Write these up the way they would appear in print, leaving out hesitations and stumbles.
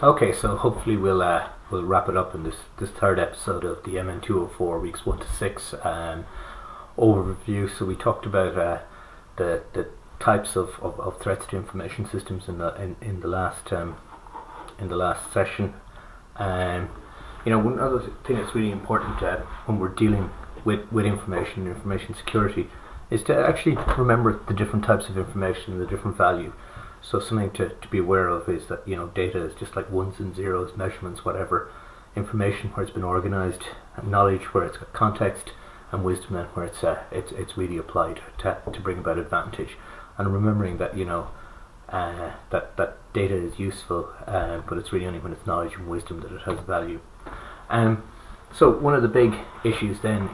Okay, so hopefully we'll wrap it up in this third episode of the MN204 weeks 1 to 6 overview. So we talked about the types of threats to information systems in the last session. One other thing that's really important when we're dealing with information security is to actually remember the different types of information and the different value. So something to be aware of is that data is just like ones and zeros, measurements, whatever. Information where it's been organized, and knowledge where it's got context, and wisdom then where it's really applied to bring about advantage. And remembering that that data is useful, but it's really only when it's knowledge and wisdom that it has value. So one of the big issues then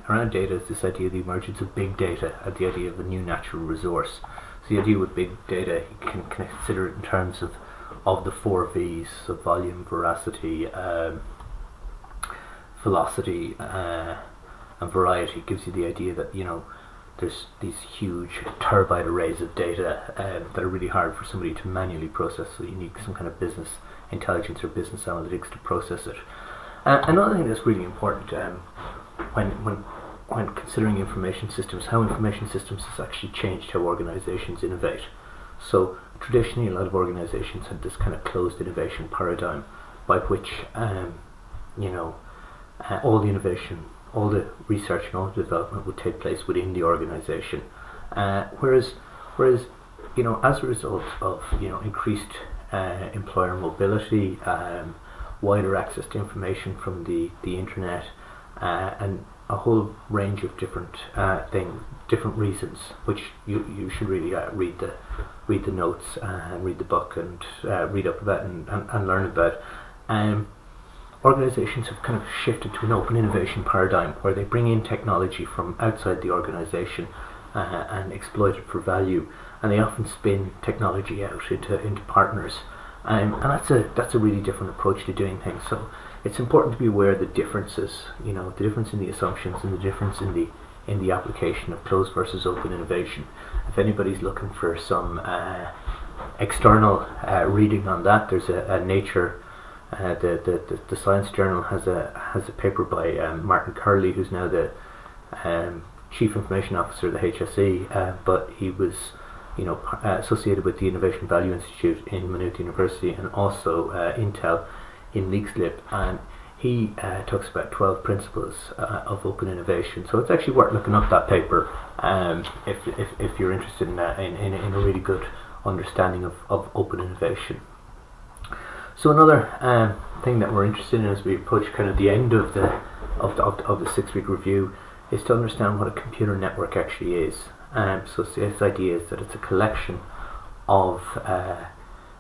around data is this idea of the emergence of big data and the idea of a new natural resource. So the idea with big data, you can consider it in terms of the 4 V's, so volume, veracity, velocity, and variety. It gives you the idea that there's these huge terabyte arrays of data that are really hard for somebody to manually process, so you need some kind of business intelligence or business analytics to process it. Another thing that's really important when considering information systems, how information systems has actually changed how organizations innovate. So traditionally a lot of organizations had this kind of closed innovation paradigm by which all the innovation, all the research and all the development would take place within the organization. Whereas as a result of increased employer mobility, wider access to information from the internet, and a whole range of different different reasons, which you should really read the notes and read the book and read up about and learn about. Organizations have kind of shifted to an open innovation paradigm where they bring in technology from outside the organization and exploit it for value, and they often spin technology out into partners. And that's a really different approach to doing things. So it's important to be aware of the differences, the difference in the assumptions and the difference in the application of closed versus open innovation. If anybody's looking for some external reading on that, there's a Nature, the Science Journal has a paper by Martin Curley, who's now the Chief Information Officer of the HSE, but he was associated with the Innovation Value Institute in Maynooth University and also Intel in Leixlip, and he talks about 12 principles of open innovation. So it's actually worth looking up that paper if you're interested in a really good understanding of open innovation. So another thing that we're interested in as we approach kind of the end of the 6-week review is to understand what a computer network actually is. So this idea is that it's a collection of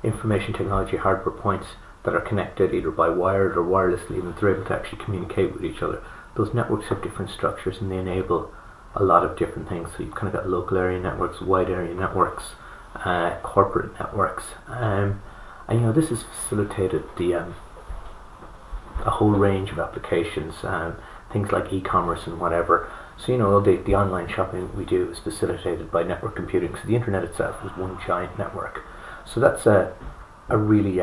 information technology hardware points that are connected either by wired or wirelessly, and they're able to actually communicate with each other. Those networks have different structures and they enable a lot of different things. So you've kind of got local area networks, wide area networks, corporate networks, and this has facilitated a whole range of applications, things like e-commerce and whatever. So the online shopping we do is facilitated by network computing. So the internet itself is one giant network. So that's a really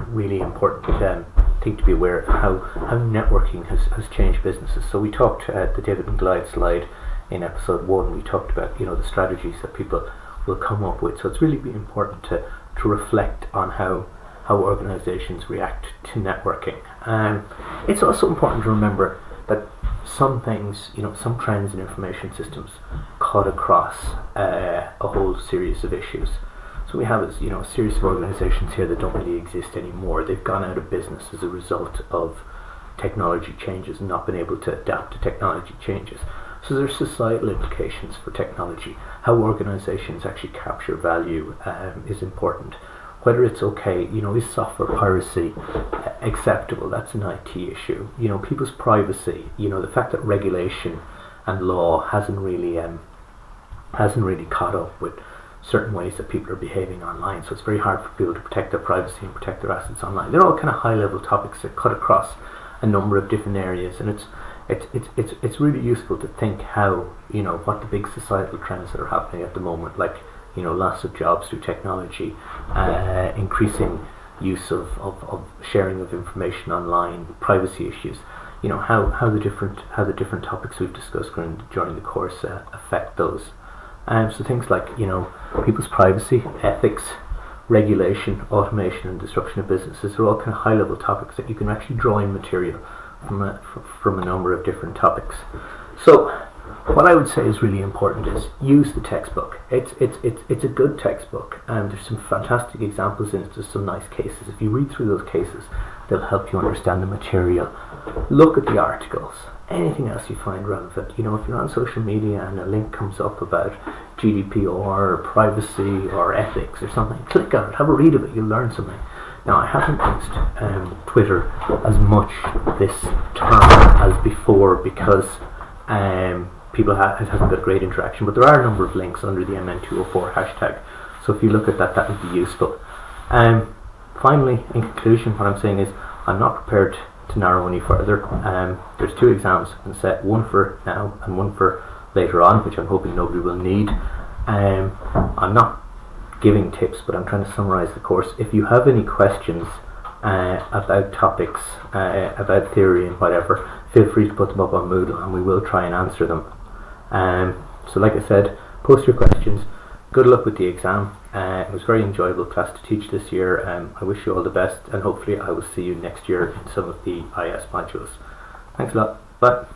really important thing to be aware of, how networking has changed businesses. So we talked at the David and Goliath slide in episode 1. We talked about the strategies that people will come up with. So it's really important to reflect on how organizations react to networking. It's also important to remember that some things, some trends in information systems cut across a whole series of issues. So we have a series of organizations here that don't really exist anymore. They've gone out of business as a result of technology changes and not been able to adapt to technology changes. So there's societal implications for technology. How organizations actually capture value is important. Whether it's okay, is software piracy acceptable? That's an IT issue. People's privacy. The fact that regulation and law hasn't really caught up with certain ways that people are behaving online. So it's very hard for people to protect their privacy and protect their assets online. They're all kind of high-level topics that cut across a number of different areas, and it's really useful to think how what the big societal trends that are happening at the moment, like loss of jobs through technology, increasing use of sharing of information online, privacy issues, you know, how the different topics we've discussed during the course affect those. So things like, you know, people's privacy, ethics, regulation, automation and disruption of businesses are all kind of high level topics that you can actually draw in material from a number of different topics. So what I would say is really important is use the textbook. It's a good textbook, and there's some fantastic examples in it. There's some nice cases. If you read through those cases, they'll help you understand the material. Look at the articles. Anything else you find relevant. You know, if you're on social media and a link comes up about GDPR or privacy or ethics or something, click on it, have a read of it, you'll learn something. Now, I haven't used Twitter as much this term as before because people haven't got great interaction, but there are a number of links under the MN204 hashtag, so if you look at that, that would be useful. Finally, in conclusion, what I'm saying is I'm not prepared to narrow any further. There's 2 exams and set, one for now and one for later on, which I'm hoping nobody will need. I'm not giving tips, but I'm trying to summarize the course. If you have any questions about topics, about theory and whatever, feel free to put them up on Moodle and we will try and answer them. So like I said, post your questions. Good luck with the exam. It was a very enjoyable class to teach this year. I wish you all the best, and hopefully I will see you next year in some of the IS modules. Thanks a lot. Bye.